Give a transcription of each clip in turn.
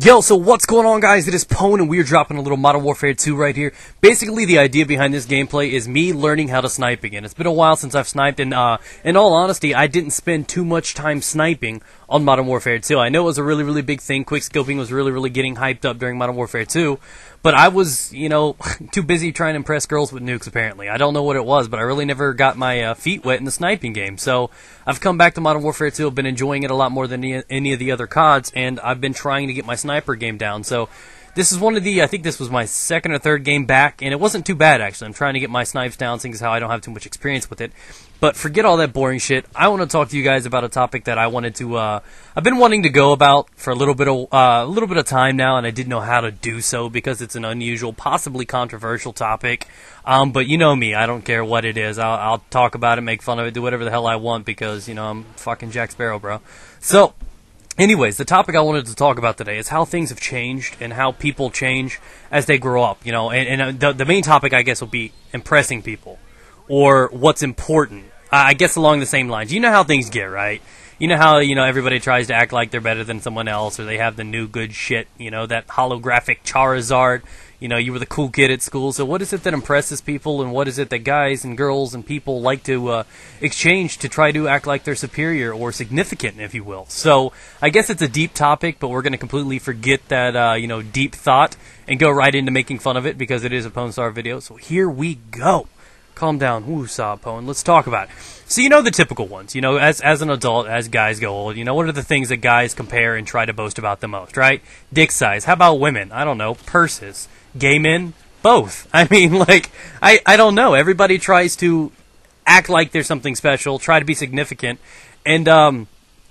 Yo, so what's going on, guys? It is Pwn, and we are dropping a little Modern Warfare 2 right here. Basically, the idea behind this gameplay is me learning how to snipe again. It's been a while since I've sniped, and in all honesty, I didn't spend too much time sniping on Modern Warfare 2. I know it was a really big thing. Quickscoping was really getting hyped up during Modern Warfare 2, but I was, too busy trying to impress girls with nukes, apparently. I don't know what it was, but I really never got my feet wet in the sniping game. So I've come back to Modern Warfare 2. I've been enjoying it a lot more than any of the other CODs, and I've been trying to get my sniper game down. So this is one of the, I think this was my second or third game back, and it wasn't too bad, actually. I'm trying to get my snipes down, seeing as how I don't have too much experience with it. But forget all that boring shit. I want to talk to you guys about a topic that I wanted to, I've been wanting to go about for a little bit of time now, and I didn't know how to do so because it's an unusual, possibly controversial topic. But you know me, I don't care what it is. I'll talk about it, make fun of it, do whatever the hell I want because, I'm fucking Jack Sparrow, bro. So, anyways, the topic I wanted to talk about today is how things have changed and how people change as they grow up, and the main topic, I guess, will be impressing people or what's important. I guess along the same lines. You know how things get, right? You know how, everybody tries to act like they're better than someone else, or they have the new good shit, that holographic Charizard, you were the cool kid at school. So what is it that impresses people, and what is it that guys and girls and people like to exchange to try to act like they're superior or significant, if you will? So I guess it's a deep topic, but we're going to completely forget that, deep thought and go right into making fun of it because it is a Pwn Star video. So here we go. Calm down. Woosah, Pwn. Let's talk about it. So the typical ones. As an adult, as guys go old, what are the things that guys compare and try to boast about the most, right? Dick size. How about women? I don't know. Purses. Gay men? Both. I mean, I don't know. Everybody tries to act like there's something special, try to be significant, and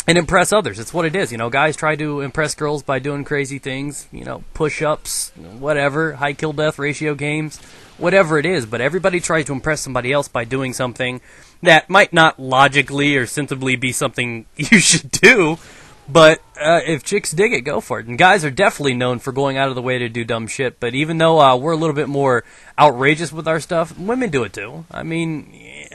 impress others. It's what it is. Guys try to impress girls by doing crazy things, push-ups, whatever, high kill-death ratio games, whatever it is. But everybody tries to impress somebody else by doing something that might not logically or sensibly be something you should do. But if chicks dig it, go for it. And guys are definitely known for going out of the way to do dumb shit. But even though we're a little bit more outrageous with our stuff, women do it too. I mean,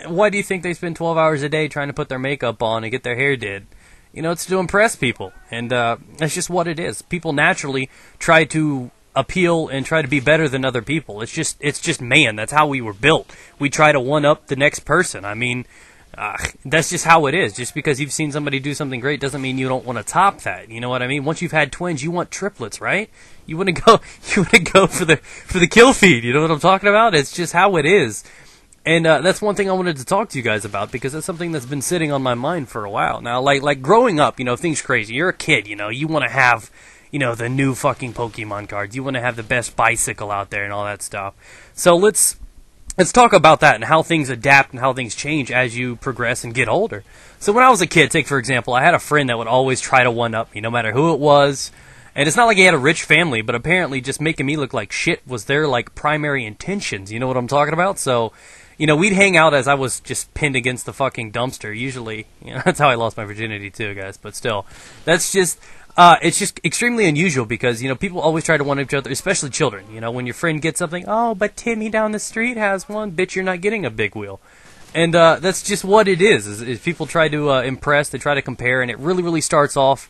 why do you think they spend 12 hours a day trying to put their makeup on and get their hair did? It's to impress people. And that's just what it is. People naturally try to appeal and try to be better than other people. It's just man. That's how we were built. We try to one-up the next person. I mean, that's just how it is. Just because you've seen somebody do something great doesn't mean you don't want to top that. You know what I mean? Once you've had twins, you want triplets, right? You want to go for the kill feed. You know what I'm talking about? It's just how it is. And that's one thing I wanted to talk to you guys about because it's something that's been sitting on my mind for a while now. Like growing up, things crazy. You're a kid, you want to have, the new fucking Pokemon cards. You want to have the best bicycle out there and all that stuff. So let's talk about that and how things adapt and how things change as you progress and get older. So when I was a kid, take for example, I had a friend that would always try to one-up me, no matter who it was. And it's not like he had a rich family, but apparently just making me look like shit was their, primary intentions. You know what I'm talking about? So, we'd hang out as I was just pinned against the fucking dumpster. Usually, that's how I lost my virginity too, guys. But still, that's just... it's just extremely unusual because, people always try to one-up each other, especially children. When your friend gets something, oh, but Timmy down the street has one. Bitch, you're not getting a big wheel. And that's just what it is people try to impress, they try to compare, and it really starts off,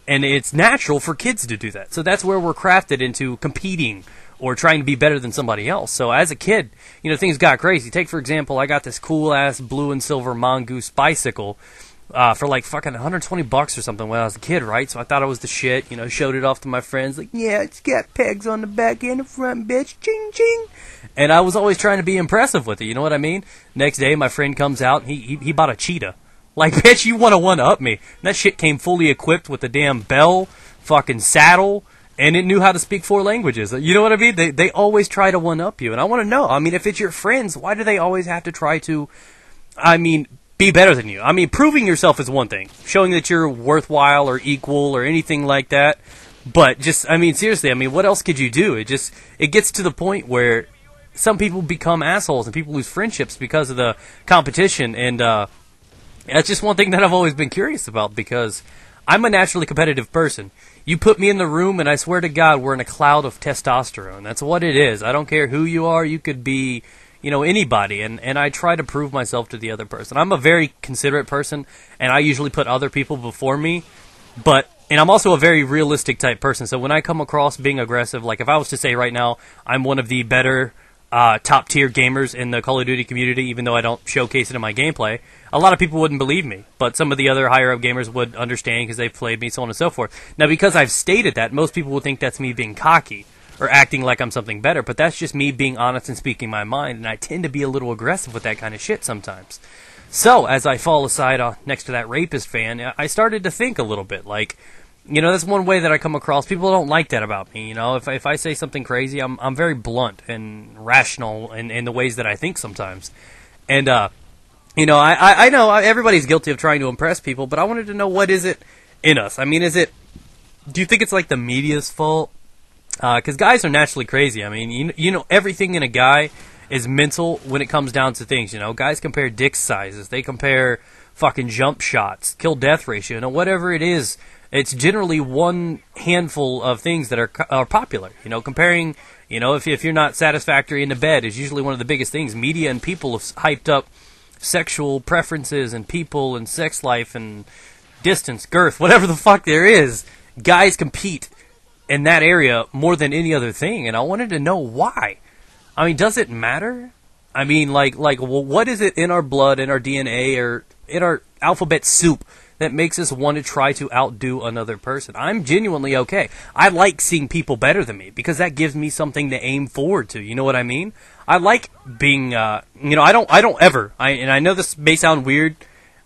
and it's natural for kids to do that. So that's where we're crafted into competing or trying to be better than somebody else. So as a kid, things got crazy. Take, for example, I got this cool-ass blue and silver Mongoose bicycle for fucking $120 or something when I was a kid, right? So I thought it was the shit, showed it off to my friends, yeah, it's got pegs on the back and the front, bitch, ching ching. And I was always trying to be impressive with it, you know what I mean? Next day, my friend comes out, he bought a cheetah. Bitch, you want to one-up me. And that shit came fully equipped with a damn bell, fucking saddle, and it knew how to speak 4 languages. You know what I mean? They always try to one-up you. And I want to know, if it's your friends, why do they always have to try to, be better than you? Proving yourself is one thing. Showing that you're worthwhile or equal or anything like that. But just, seriously, what else could you do? It gets to the point where some people become assholes and people lose friendships because of the competition. And that's just one thing that I've always been curious about because I'm a naturally competitive person. You put me in the room and I swear to God, we're in a cloud of testosterone. That's what it is. I don't care who you are. You could be... anybody, and I try to prove myself to the other person. I'm a very considerate person, and I usually put other people before me, but And I'm also a very realistic type person, so when I come across being aggressive, like if I was to say right now, I'm one of the better top tier gamers in the Call of Duty community, even though I don't showcase it in my gameplay, a lot of people wouldn't believe me, but some of the other higher up gamers would understand because they've played me, so on and so forth. Now, because I've stated that, most people would think that's me being cocky or acting like I'm something better, but that's just me being honest and speaking my mind, and I tend to be a little aggressive with that kind of shit sometimes. So, as I fall aside next to that rapist fan, I started to think a little bit, like, you know, that's one way that I come across. People don't like that about me, you know. If I say something crazy, I'm very blunt and rational in the ways that I think sometimes. And, you know, I know everybody's guilty of trying to impress people, but I wanted to know, what is it in us? I mean, do you think it's like the media's fault? Because guys are naturally crazy. I mean, you know, everything in a guy is mental when it comes down to things, you know. Guys compare dick sizes. They compare fucking jump shots, kill-death ratio, you know, whatever it is. It's generally one handful of things that are popular. You know, comparing, you know, if you're not satisfactory in the bed is usually one of the biggest things. Media and people have hyped up sexual preferences and people and sex life and distance, girth, whatever the fuck there is. Guys compete in that area more than any other thing, and I wanted to know why. I mean, does it matter? I mean, like, well, what is it in our blood, in our DNA, or in our alphabet soup that makes us want to try to outdo another person? I'm genuinely okay. I like seeing people better than me because that gives me something to aim forward to. You know what I mean? I like being, you know, I don't ever, and I know this may sound weird,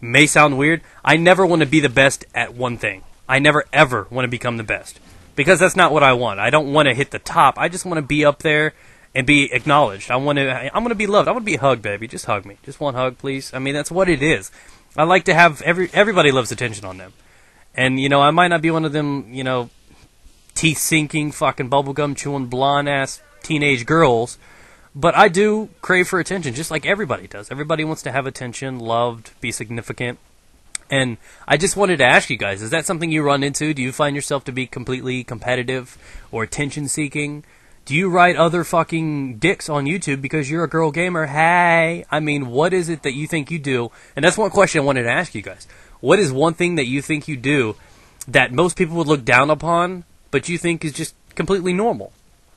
I never want to be the best at one thing. I never ever want to become the best because that's not what I want. I don't want to hit the top. I just want to be up there and be acknowledged. I'm going to be loved. I want to be hugged, baby. Just hug me. Just one hug, please. I mean, that's what it is. I like to have everybody loves attention on them. And, you know, I might not be one of them, you know, teeth-sinking, fucking bubblegum chewing, blonde-ass teenage girls, but I do crave for attention, just like everybody does. Everybody wants to have attention, loved, be significant. And I just wanted to ask you guys, is that something you run into? Do you find yourself to be completely competitive or attention-seeking? Do you write other fucking dicks on YouTube because you're a girl gamer? Hey, I mean, what is it that you think you do? And that's one question I wanted to ask you guys. What is one thing that you think you do that most people would look down upon, but you think is just completely normal?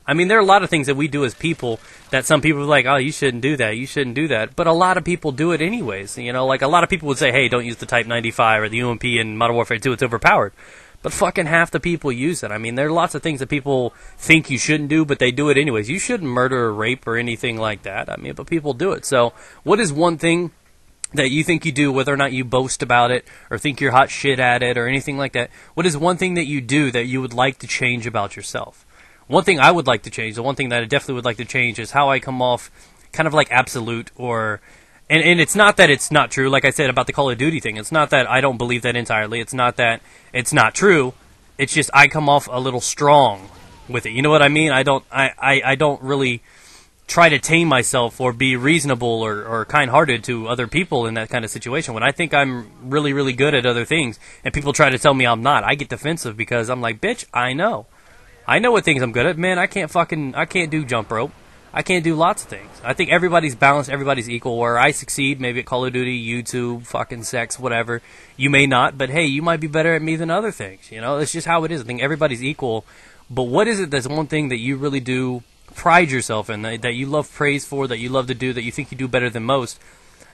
I mean, there are a lot of things that we do as people that some people are like, oh, you shouldn't do that, you shouldn't do that. But a lot of people do it anyways. You know, like a lot of people would say, hey, don't use the Type 95 or the UMP in Modern Warfare 2, it's overpowered. But fucking half the people use it. I mean, there are lots of things that people think you shouldn't do, but they do it anyways. You shouldn't murder or rape or anything like that. I mean, but people do it. So what is one thing that you think you do, whether or not you boast about it or think you're hot shit at it or anything like that? What is one thing that you do that you would like to change about yourself? One thing I would like to change, the one thing that I definitely would like to change is how I come off kind of like absolute or... And it's not that it's not true, like I said about the Call of Duty thing. It's not that I don't believe that entirely. It's not that it's not true. It's just I come off a little strong with it. You know what I mean? I don't really try to tame myself or be reasonable or kind-hearted to other people in that kind of situation. When I think I'm really, really good at other things and people try to tell me I'm not, I get defensive because I'm like, bitch, I know. I know what things I'm good at. Man, I can't do jump rope. I can't do lots of things. I think everybody's balanced, everybody's equal. Where I succeed, maybe at Call of Duty, YouTube, fucking sex, whatever. You may not, but hey, you might be better at me than other things. You know, it's just how it is. I think everybody's equal. But what is it that's one thing that you really do pride yourself in, that you love praise for, that you love to do, that you think you do better than most,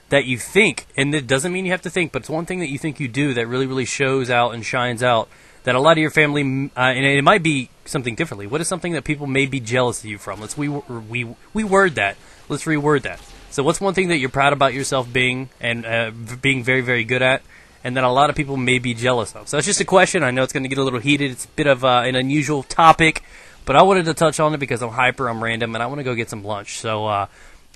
that you think, and it doesn't mean you have to think, but it's one thing that you think you do that really, really shows out and shines out, that a lot of your family, and it might be something differently. What is something that people may be jealous of you from? Let's reword that. Let's reword that. So what's one thing that you're proud about yourself being and being very, very good at, and that a lot of people may be jealous of? So it's just a question. I know it's going to get a little heated. It's a bit of an unusual topic, but I wanted to touch on it because I'm hyper, I'm random, and I want to go get some lunch. So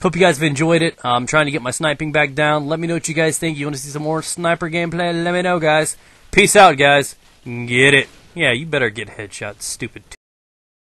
hope you guys have enjoyed it. I'm trying to get my sniping back down. Let me know what you guys think. You want to see some more sniper gameplay? Let me know, guys. Peace out, guys. Get it. Yeah, you better get headshots, stupid